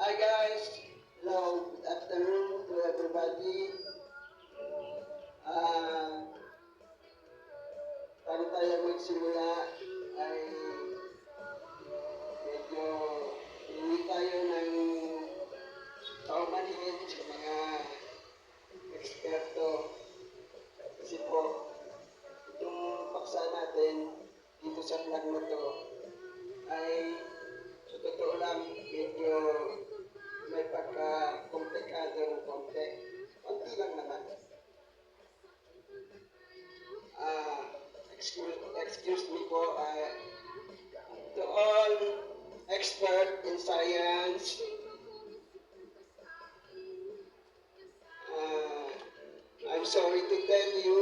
Hi guys, hello, good afternoon to everybody. Ah, bago tayo magsimula ay medyo hindi tayo ng paumanhin sa mga eksperto kasi po itong paksa natin dito sa vlog na to ay sa totoo lang medyo may pagka-komplikado ng konti. Konti lang naman. Uh, excuse me po, to all expert in science, uh, I'm sorry to tell you,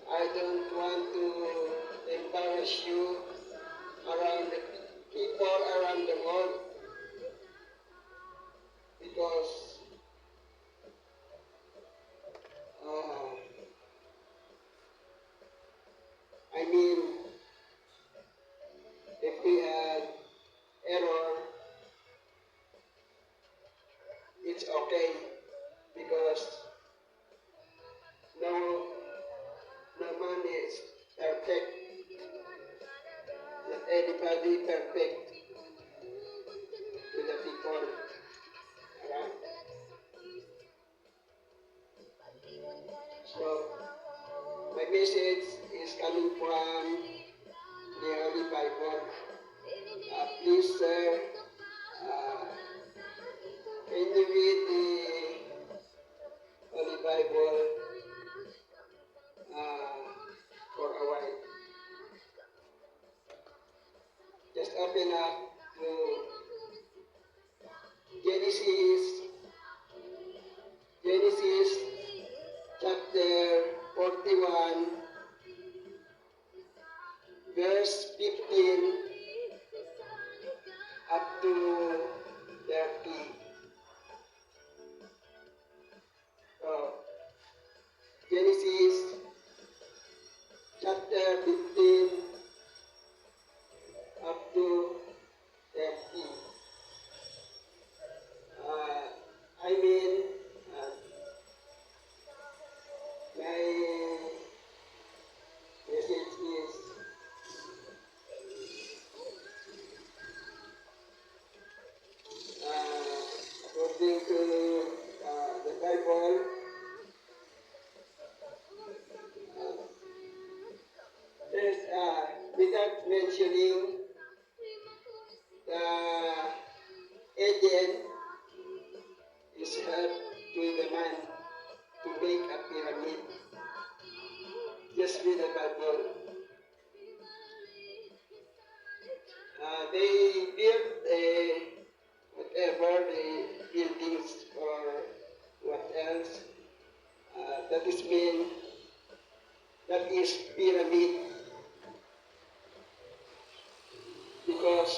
I don't want to embarrass you around the people around the world because uh, I mean, if we had error, it's okay because no, no man is perfect. Not anybody perfect to the people. Alright? So, my message is coming from the Holy Bible. Please, sir, can you read the Holy Bible for a while? Just open up to Genesis chapter 41, verse 15 up to 30. So, Genesis chapter 15 up to 30. I mean, my message is according to the Bible, there's without mentioning the Eden is help to the man to make a pyramid. Just read the Bible. They built whatever the buildings or what else. That is pyramid because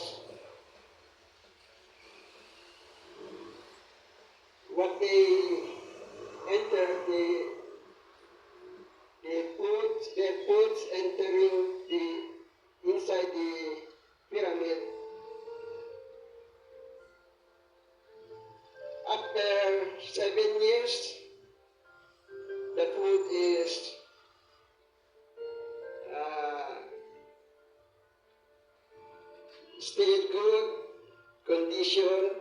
what they enter their foods entering the inside the pyramid. After 7 years, the food is still good condition.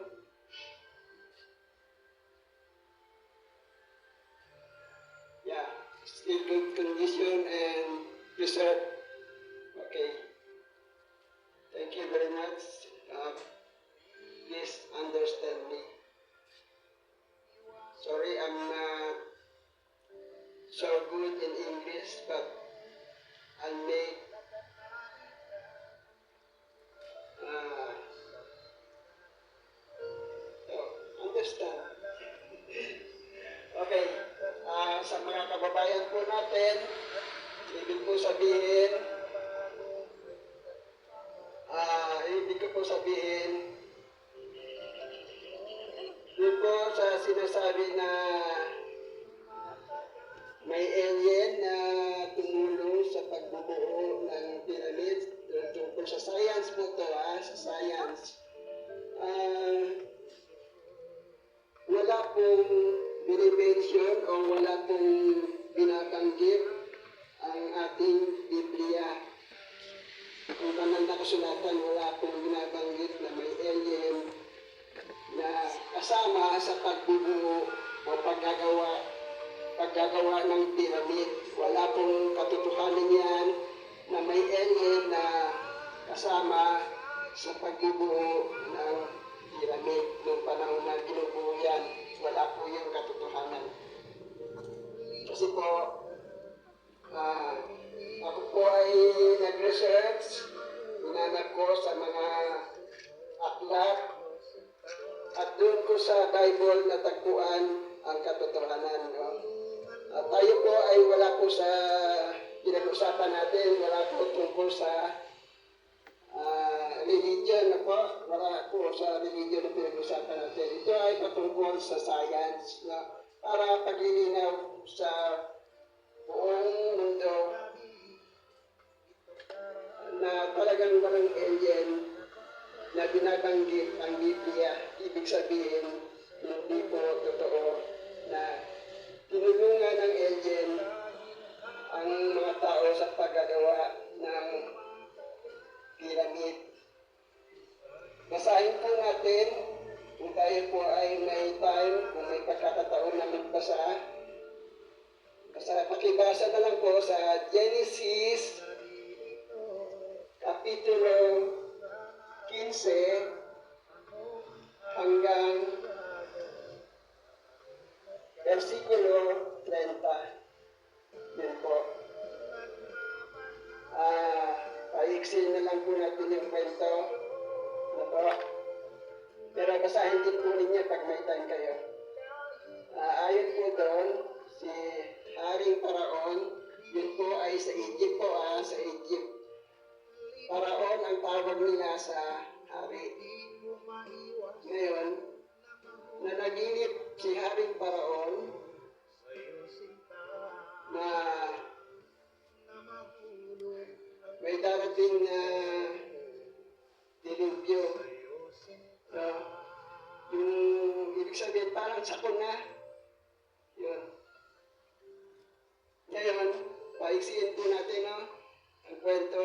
Yeah, still good condition and preserved. Okay. Thank you very much. Please understand me. Sorry, I'm not so good in English, but I'll make understand. Okay, sa mga kababayan po natin, ibig ko sabihin, yun po sa sinasabi na may alien na tumulong sa pagbubuo ng pyramid. Tungkol sa science po to, sa science. binimension o wala pong binabanggit ang ating Biblia. Kung banal na kasulatan, wala pong binabanggit na may alien na kasama sa pagbubuo o paggagawa ng pyramid. Wala pong katotohanan yan na may alien na kasama sa pagbubuo ng pyramid. Noong panahon na binubuo yan, wala po yung katotohanan. Kasi po, ako po ay nag-research, hinanap ko sa mga aklat, at doon ko sa Bible natagpuan ang katotohanan. No? At tayo po ay wala po sa pinag-usapan natin, wala po tungkol sa religion na po, wala po sa religion na pinag-usapan natin. Ito ay patungkol sa science na para paglilinaw sa buong mundo na talagang walang alien na binabanggit ang Biblia. Ibig sabihin, hindi po totoo na tinulungan ng alien ang mga tao sa paggagawa ng pyramid. Basahin po natin kung tayo po ay may time, kung may pagkakataon na magbasa. Pakibasa na lang po sa Genesis Kapitulo 15 hanggang versikulo 30. Yan po. Paiksin na lang po natin yung kwento. Pero basahin din po ninyo pag may time kayo. Ayon po doon, si Haring Paraon, yun po ay sa Egypt po, sa Egypt. Paraon ang tawag nila sa hari. Ngayon, nanaginip si Haring Paraon na may darating na dilubyo. Yung ibig sabihin, parang sakon na. Yun. Ngayon, paiksiin po natin ang kwento.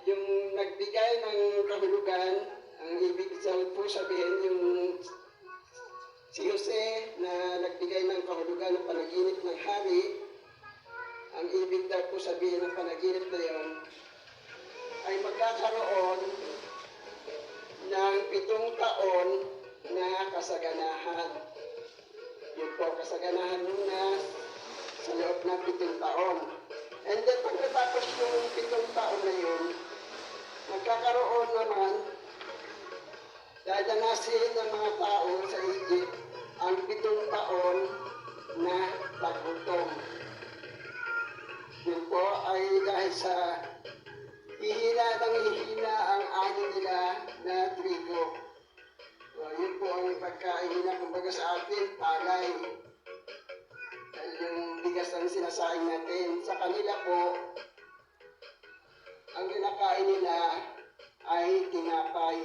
Yung nagbigay ng kahulugan, ang ibig po sabihin, yung si Jose na nagbigay ng kahulugan ng panaginip ng hari, ang ibig daw po sabihin ng panaginip na yun, ay magkakaroon ng 7 taon na kasaganahan. Yun po, kasaganahan muna sa loob ng 7 taon. And then, pagkatapos yung 7 taon na yun, magkakaroon naman, dadanasin ng mga tao sa Egypt ang 7 taon na paggutom. Yun po ay dahil sa hihina ang ani nila na trigo. So, yun po ang pagkain nila, kumbaga sa atin, palay. Dahil yung bigas ang sinasaing natin. Sa kanila po, ang kinakain nila ay tinapay.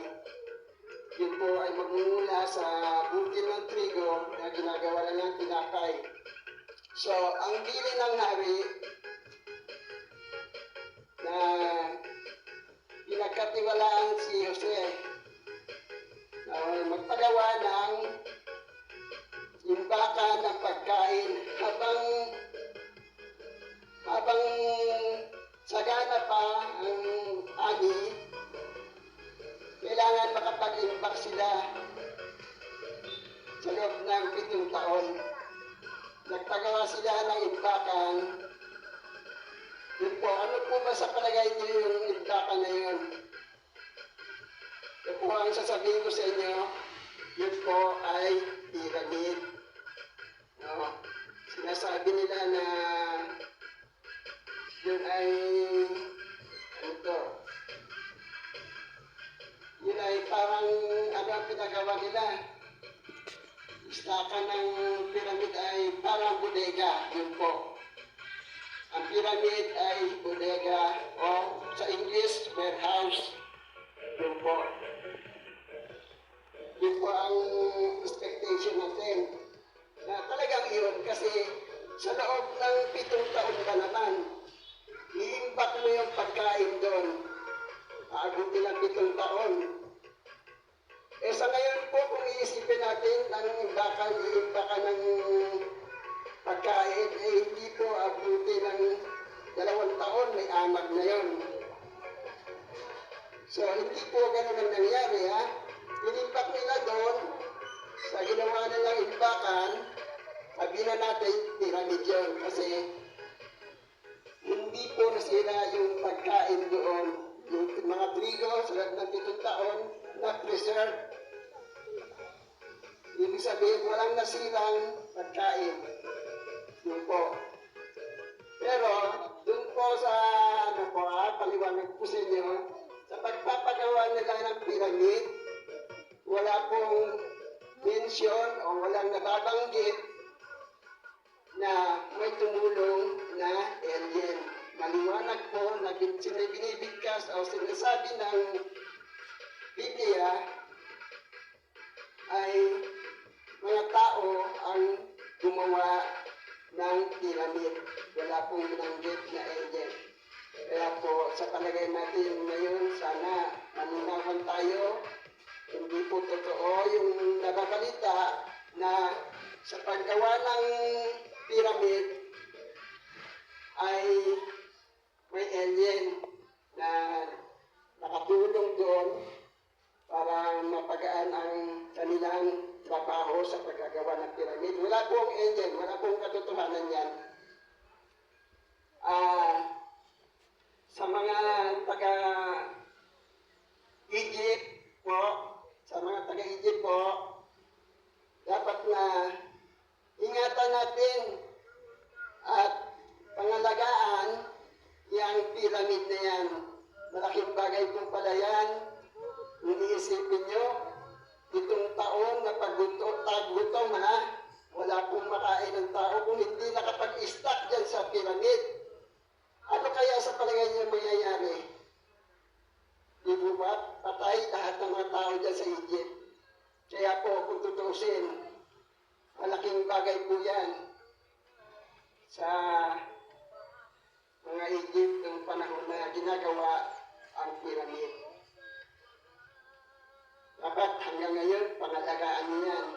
Yun po ay magmumula sa butil ng trigo na ginagawa lang ng tinapay. So, ang bili ng hari na pinagkatiwalaan si Jose na magpagawa ng imbakan ng pagkain habang sagana pa ang ani, kailangan makapag-imbak sila sa loob ng 7 taon. Nagpagawa sila ng imbakan. Yun po, ano po ba sa palagay niyo yung imbakan na yun? Yun po ang sasabihin ko sa inyo, yun po ay pyramid. No? Sinasabi nila na yun ay yun ay parang ano ang pinagawa nila. Istakan ng pyramid ay parang bodega, yun po. Ang pyramid ay bodega o sa English, warehouse. Yun po. Yun po ang expectation natin. Na sa loob ng 7 taon ka naman, i-imbak mo yung pagkain doon. Aabutin ng 7 taon. Eh sa ngayon po, kung iisipin natin ang imbakan ng pagkain, eh hindi po abutin ng 2 taon, may amag na yon. So hindi po ganun ang nangyari, ha? Inimbak nila doon, sa ginawa nilang imbakan, sabi na natin, pyramid yun. Kasi hindi po nasira yung pagkain doon. Yung mga trigo sa loob ng 7 taon na preserve. Ibig sabihin, walang nasirang pagkain. Yun po. Pero, dun po sa, paliwanag po sa inyo, sa pagpapagawa nila ng pyramid, wala pong mention o walang nababanggit na may tumulong na alien. Maliwanag po na binibigkas o sinasabi ng Biblia ay mga tao ang gumawa ng pyramid. Wala pong binanggit na alien. Kaya po sa palagay natin ngayon, sana maninawan tayo. Hindi po totoo yung nababalita na sa paggawa ng pyramid ay may alien na nakatulong doon para mapagaan ang kanilang trabaho sa paggagawa ng pyramid. Wala pong alien, wala pong katotohanan yan. Sa mga taga-Egypt po, dapat na ingatan natin at pangalagaan yung pyramid na yan. Malaking bagay po pala yan. Kung iisipin nyo, 7 taon na paggutom, ha? Wala pong makain ng tao kung hindi nakapag-stock dyan sa pyramid. Ano kaya sa palagay niyo mangyayari? Di po ba? Patay lahat ng mga tao dyan sa Egypt. Kaya po, kung tutusin, malaking bagay po yan sa mga Egypt ng panahon na ginagawa ang pyramid. Dapat hanggang ngayon, pangalagaan niyo yan.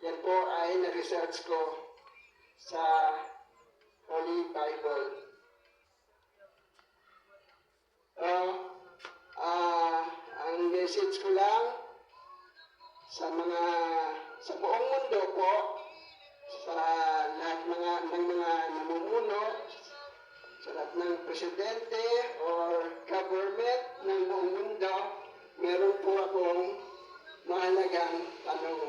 Yan po ay na-research ko sa Holy Bible. Ang message ko lang sa buong mundo po, sa lahat ng mga namumuno, sa lahat ng presidente or government ng buong mundo, meron po akong mahalagang tanong.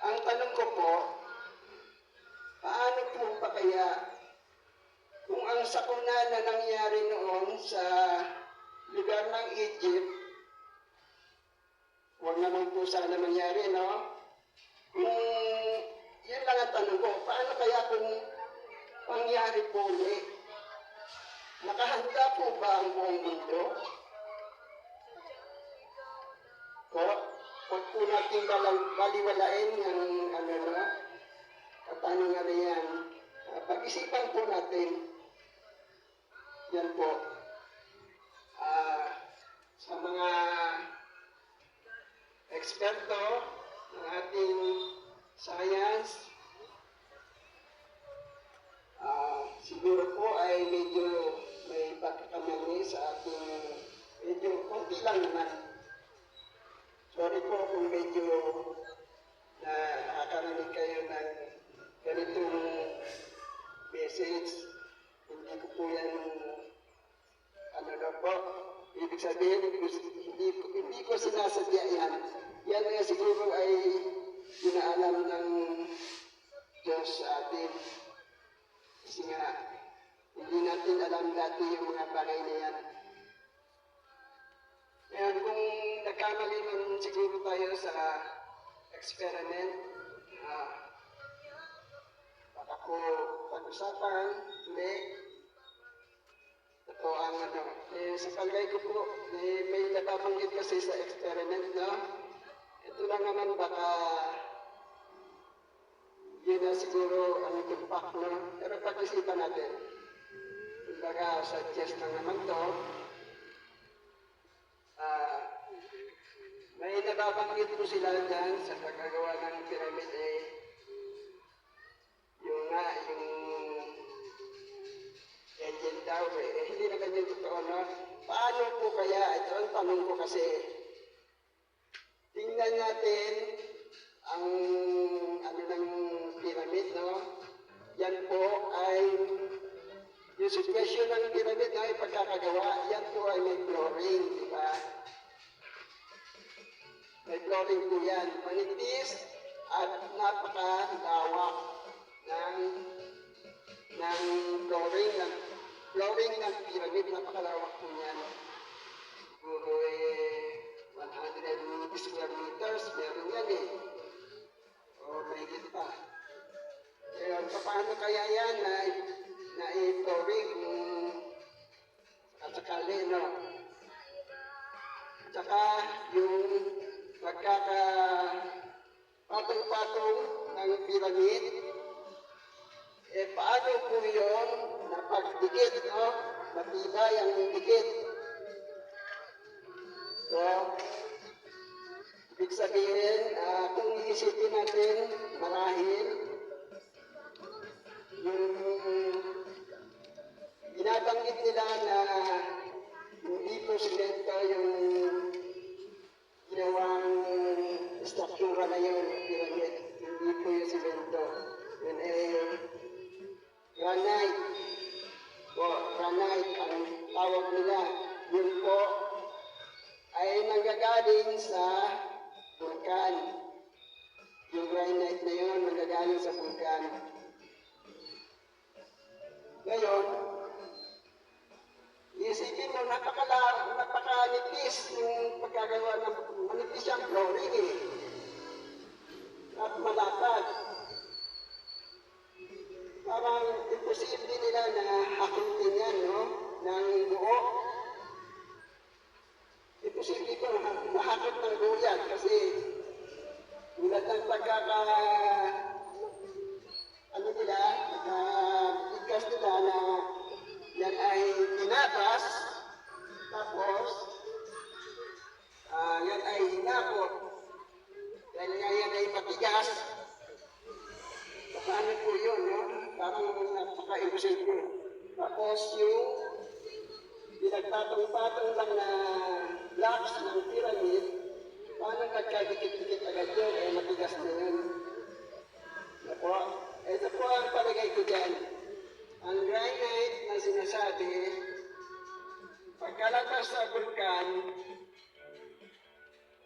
Ang tanong ko po, paano po pa kaya kung ang sakuna na nangyari noon sa lugar ng Egypt, huwag naman po sana mangyari, no? Kung yan lang ang tanong ko, paano kaya kung pangyari po ulit? Nakahanda po ba ang buong mundo? Huwag po natin baliwalain yung katanungan na yan. Pag-isipan po natin. Yan po. Sa mga eksperto ng ating science, siguro po ay medyo may pagkakamali sa ating medyo konti lang naman. Sorry po kung medyo nakakarinig kayo ng ganitong message. Hindi ko po yan, ibig sabihin, hindi ko sinasadya yan. Yan nga siguro ay inaalam ng Diyos sa atin. Kasi nga, hindi natin alam dati yung mga bagay na yan. Ngayon, kung nagkamali man siguro tayo sa experiment, baka po pag-usapan, hindi. Ito ang sa palagay ko po, may nababanggit kasi sa experiment, no? Ito lang naman baka yun na siguro ang impact, no? Pero pag-isipan natin, kumbaga, suggest lang naman to, ah, may nababanggit ko sila dyan sa pagkagawa ng pyramid yung nga, yung legend daw hindi naman yung totoo, no? Paano po kaya, ito ang tanong ko kasi, tingnan natin ang ano ng pyramid, no? Yan po ay yung situation ng pyramid na ipagkakagawa, yan po ay may flooring, di ba? May flooring po yan. Manipis at napaka-lawak ng flooring ng pyramid, napakalawak po yan. Siguro 100 square meters, meron yan o mahigit pa. Kaya paano kaya yan na i-flooring at sakali, no? Tsaka yung pagkakapatong-patong ng pyramid, paano po yun napagdikit, no? Matibay ang dikit. So, ibig sabihin, kung iisipin natin marahil, yung binabanggit nila na hindi po simento yung ginawang struktura na yun, pyramid. Hindi po yung simento. Yun granite. Granite ang tawag nila. Yun po ay nanggagaling sa vulkan. Yung granite na yun nanggagaling sa vulkan. Ngayon, isipin mo, napakanipis yung pagkagawa ng manipis yung flooring at malapad. Parang imposible nila na hakutin yan, no? Ng buo. Imposible ko mahakot ng buo yan kasi tulad ng bigkas nila na yan ay tinatas, tapos yan ay hinakot. Dahil nga yan ay matigas, paano po yun, no? Parang napaka-imposible. Tapos yung pinagpatong-patong lang na blocks ng pyramid, paano nagkadikit-dikit agad yun, matigas na yun. Ito po ang palagay ko dyan. Ang granite na sinasabi, pagkalabas sa vulkan,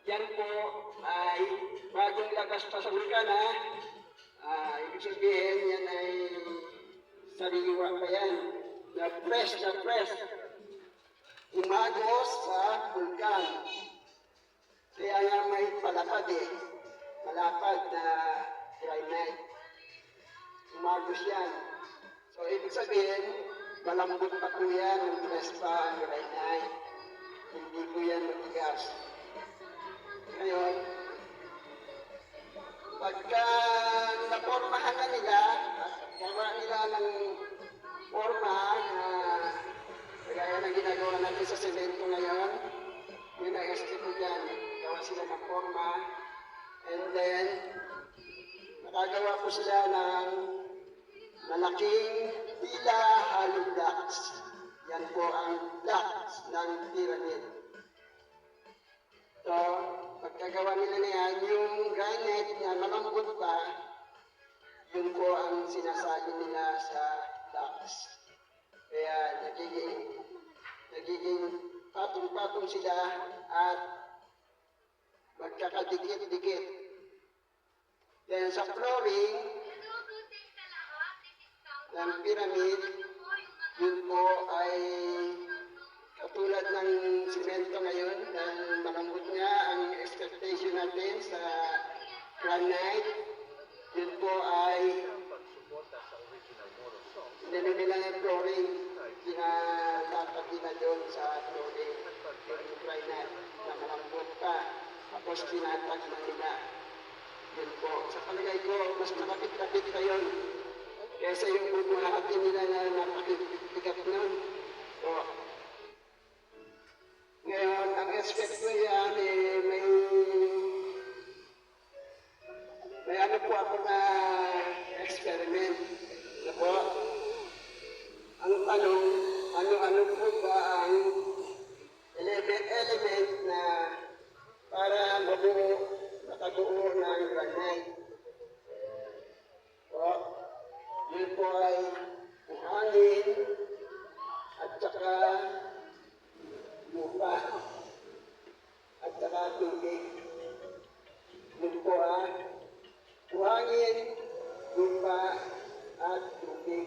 yan po ay bagong labas pa sa vulkan, ibig sabihin, yan ay sariwa pa yan. Na-press. Umagos sa vulkan. Kaya nga may palapad malapad na granite. Umagos yan. So, ibig sabihin, malambot pa po yan, yung press pa ang granite. Hindi po yan matigas. Ngayon, pagka napormahan na nila, gawa nila ng forma na kagaya na ginagawa natin sa semento ngayon, yun ang estimo dyan. Gawa sila ng forma, and then, nakagawa po sila ng malaking pila hollow blocks. Yan po ang blocks ng pyramid. So, pagkagawa nila na yan, yung granite na malambot pa, yun po ang sinasabi nila sa blocks. Kaya nagiging patong-patong sila at magkakadikit-dikit. Then sa flooring ng pyramid, yun po ay katulad ng simento ngayon, ng malambot nga ang expectation natin sa granite, yun po ay nila ng flooring, pinalapat nila doon sa flooring, yung granite na malambot pa, tapos tinatag na nila. Yun po. Sa palagay ko, mas makapit-kapit pa yun kaysa yung bumahati nila na napakitikat nun. So, ngayon, ang expect ko yan, may ano po ako na experiment. Ano po? Ang tanong, ano po ba ang element na para makabuo ng granite? Po, yun po ay hangin at saka lupa at saka tubig. Yun po hangin, lupa at tubig.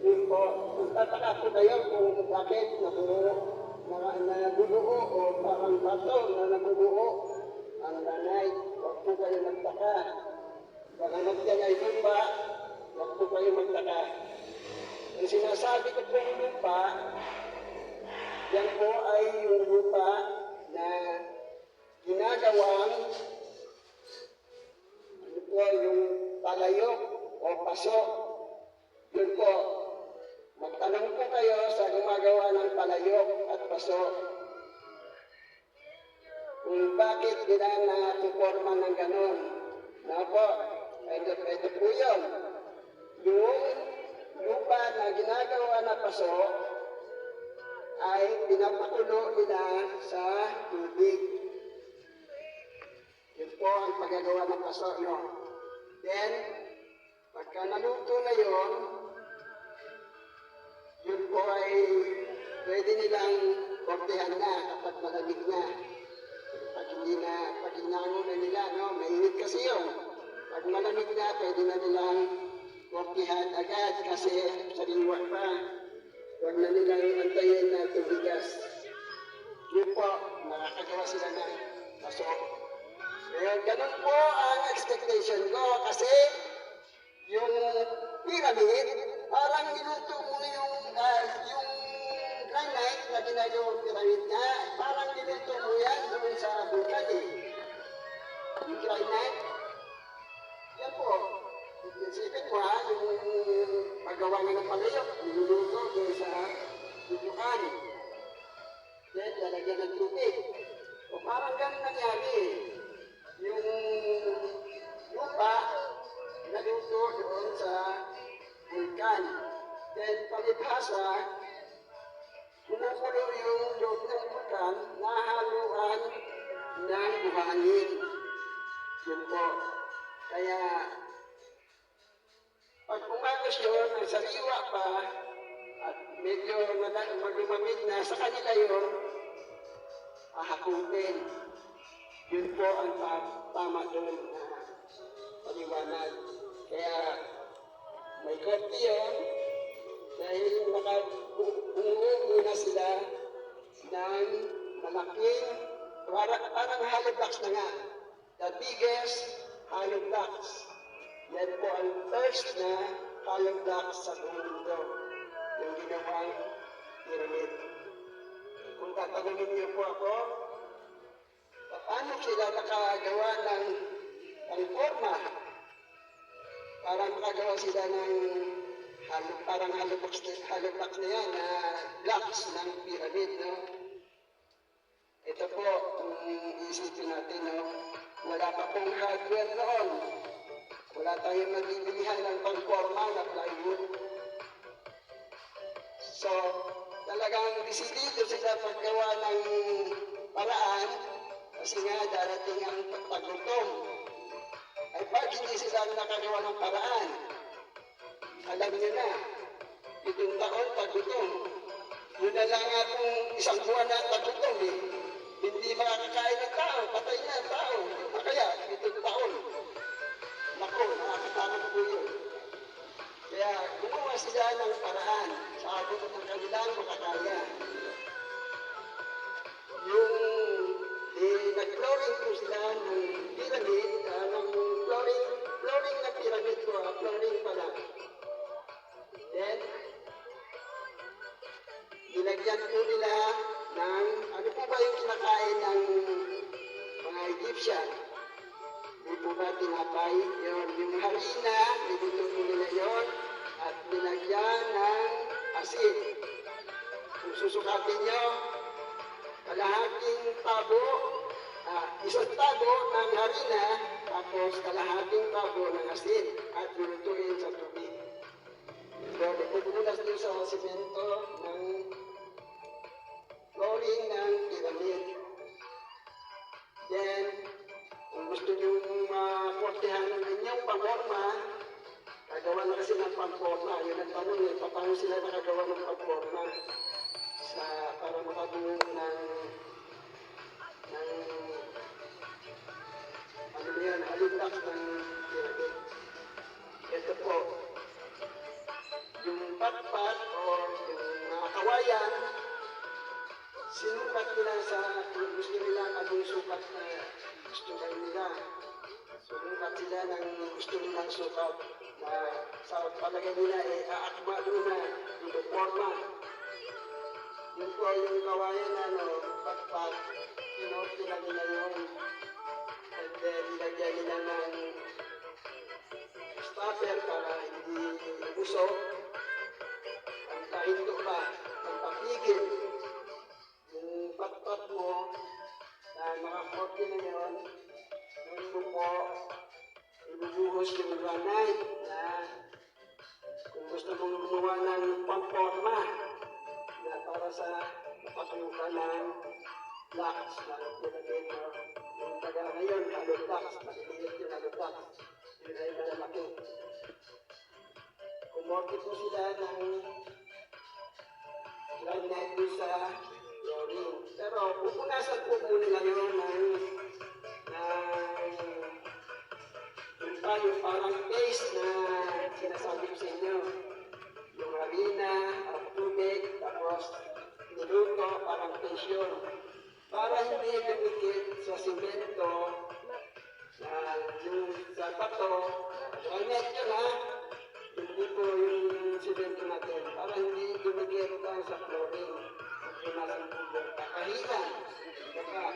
Yun po, kung tataka po kayo kung bakit nabubuo o parang bato na nabubuo ang granite, huwag po kayo magtaka. Baka magyan ay lupa, huwag po kayo magtaka. Ang sinasabi ko po yung lupa, yan po ay yung lupa na ginagawang yung palayok o paso. Yun po, magtanong po kayo sa gumagawa ng palayok at paso kung bakit nila natuporma ng ganon. Na po, ito po yun. Yung lupa na ginagawa na paso ay pinapakulo nila sa tubig. Yun po ang paggagawa ng paso, no? Then, pagka naluto na yun po ay pwede nilang kortehan na kapag malamig na. Pag hinango na nila, no? Mainit kasi yun. Pag malamig na, pwede na nilang kortehan agad kasi sariwa pa. Huwag na nilang antayin na tubigas. Yun po, nakakagawa sila ng paso. Kaya ganun po ang expectation ko kasi yung pyramid, parang niluto mo yung granite na ginagawang pyramid na, parang niluto mo yan doon sa bukan eh. Yung granite, yan po. Isipin mo yung paggawa nga ng palayok, niluluto doon sa bukan. Then, lalagyan ng tubig. O parang ganun nangyari. Yung lupa, naluto doon sa vulkan. Then, palibhasa, kumukulo yung loob ng vulkan, nahaluan ng buhangin. Yun po. Kaya, pag umagos yun, ang sariwa pa, at medyo malumamig na sa kanila yun, hahakutin. Yun po ang tama doon na paliwanag. Kaya may korte yun dahil nakabungo muna sila ng malaking, parang hollow blocks na nga. The biggest hollow blocks. Yan po ang first na hollow blocks sa buong mundo. Yung ginawang pyramid. Kung tatanungin niyo po ako, paano sila nakagawa ng forma? Parang makagawa sila ng parang hollow blocks na yan, na blocks ng pyramid, no? Ito po, kung isipin natin, no? Wala pa pong hardware noon. Wala tayong nabibilihan ng pangforma na plywood. So, talagang disidido sila paggawa ng paraan kasi nga darating ang paggutom. Ay pag hindi sila nakagawa ng paraan, alam niyo na, 7 taon paggutom. Yun na lang atong 1 buwan na paggutom eh. Hindi makakakain ng tao, patay na ang tao. Kaya, 7 taon. Naku, nakakatakot po yun. Kaya gumawa sila ng paraan sa abot ng kanilang makakaya. Yung nag-flooring po sila ng pyramid, ng flooring na pyramid ko, flooring pala. Then, nilagyan po nila ng, ano po ba yung tabo, isang tabo ng harina, tapos kalahating tabo ng asin, at lulutuin sa tubig. So, ipupunas din sa simento ng flooring ng pyramid. Then, kung gusto nyo makortehan ng inyong pamorma, kagawa na kasi ng pamforma. Yun ang tanong eh, paano sila nakagawa ng pamforma para makabuo ng ano yan, halindak ng pyramid. Ito po, yung patpat o yung mga kawayan, sinukat nila sa kung gusto nila anong sukat na gusto nila. Sukat sila ng gusto nilang sukat na sa palagay nila aakma doon na yung forma. Yun po yung kawayan na patpat, nila yun. And then nilagyan nila ng stopper para hindi busog. Ang kahindo ba, ang papigil. Yung patpat mo na mga korte na yun, doon mo po ibubuhos yung granite na kung gusto mong gumawa ng pamporma na para sa mapasukan ng blocks na pinagin mo. Yung taga ngayon, hollow blocks, maliliit yung hollow blocks. Yun ay malalaki. Kumorte po sila ng granite doon sa flooring. Pero pupunasan po muna ngayon yung parang paste na sinasabi ko sa inyo. Yung harina, ang tubig, tapos niluto, parang paste yun. Para hindi dumikit sa simento, yung sa bato, granite yun ha, hindi po yung simento natin. Para hindi dumikit sa flooring. Tunas ang tubig. Kakahilan.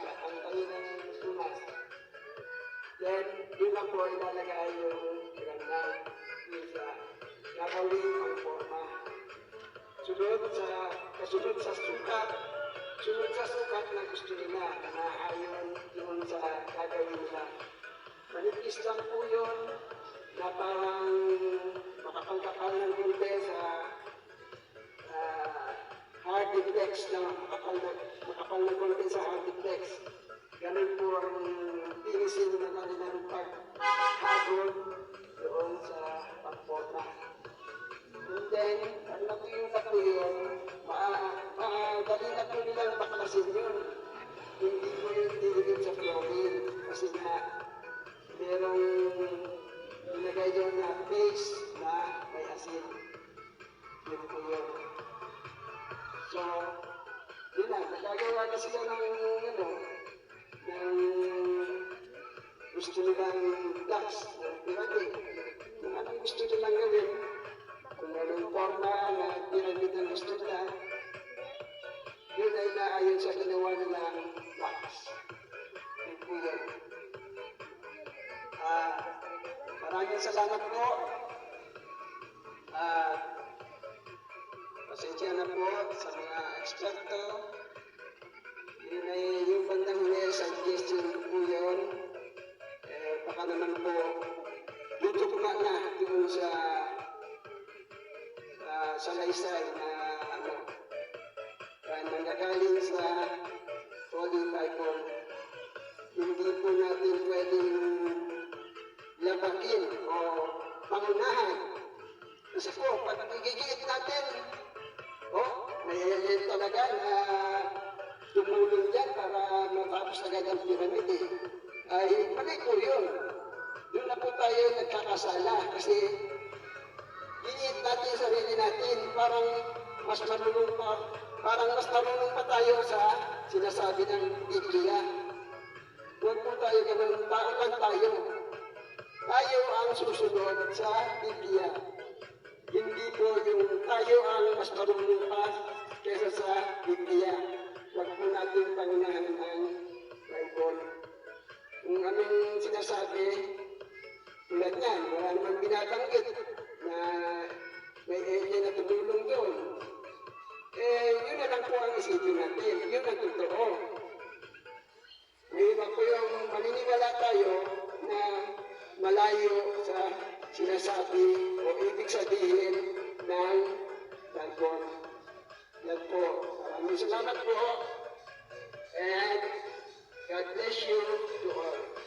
Ang kanilang tunas. Then, yun lang po ilalagay yung granite. Yung sa gagawin ang forma. Kasunod sa sukat na gusto nila na ayon yun sa gagawin nila. Manipis lang po yun na parang makapangkapal ng gulpe sa hardiplex na makapal na gulpe sa hardiplex. Ganun po ang tinisin na kanilang paghagod doon sa pagporma. And then, ang yung tapo yun, madali na po nilang baklasin yun. Hindi po yung tiligid sa flooring kasi nga merong nilagay doon na base na may asin. Yun po yun. So, yun na, nagagawa na sila ng gusto nilang blocks, ng pyramid. Kung anong gusto nilang gawin, kung anong forma na pyramid ang gusto nila, yun ay naayon sa ginawa nilang blocks. Yun po yun. Maraming salamat po. Pasensya na po sa mga eksperto. Yun ay yung bandang huli, suggestion po yun. Baka naman po, tutugma na doon sa salaysay na nanggagaling sa Holy Bible. Hindi po natin pwedeng labakin o pangunahan. Kasi po, pag igigit natin, may talaga na tumulong dyan para matapos agad ang pyramid ay mali po yun. Doon na po tayo nagkakasala kasi giniit natin yung sarili natin, parang mas marunong pa tayo sa sinasabi ng Biblia. Huwag po tayo ganun, tao lang tayo. Tayo ang susunod sa Biblia. Hindi po yung tayo ang mas marunong pa kaysa sa Biblia. Huwag po natin pangunahan ang Bible. Kung anong sinasabi, tulad niyan, wala namang binabanggit na may alien na tumulong doon. Yun na lang po ang isipin natin. Yun ang totoo. malayo sa sinasabi o ibig sabihin ng Dalton. Yan po. Maraming salamat po. And God bless you to all.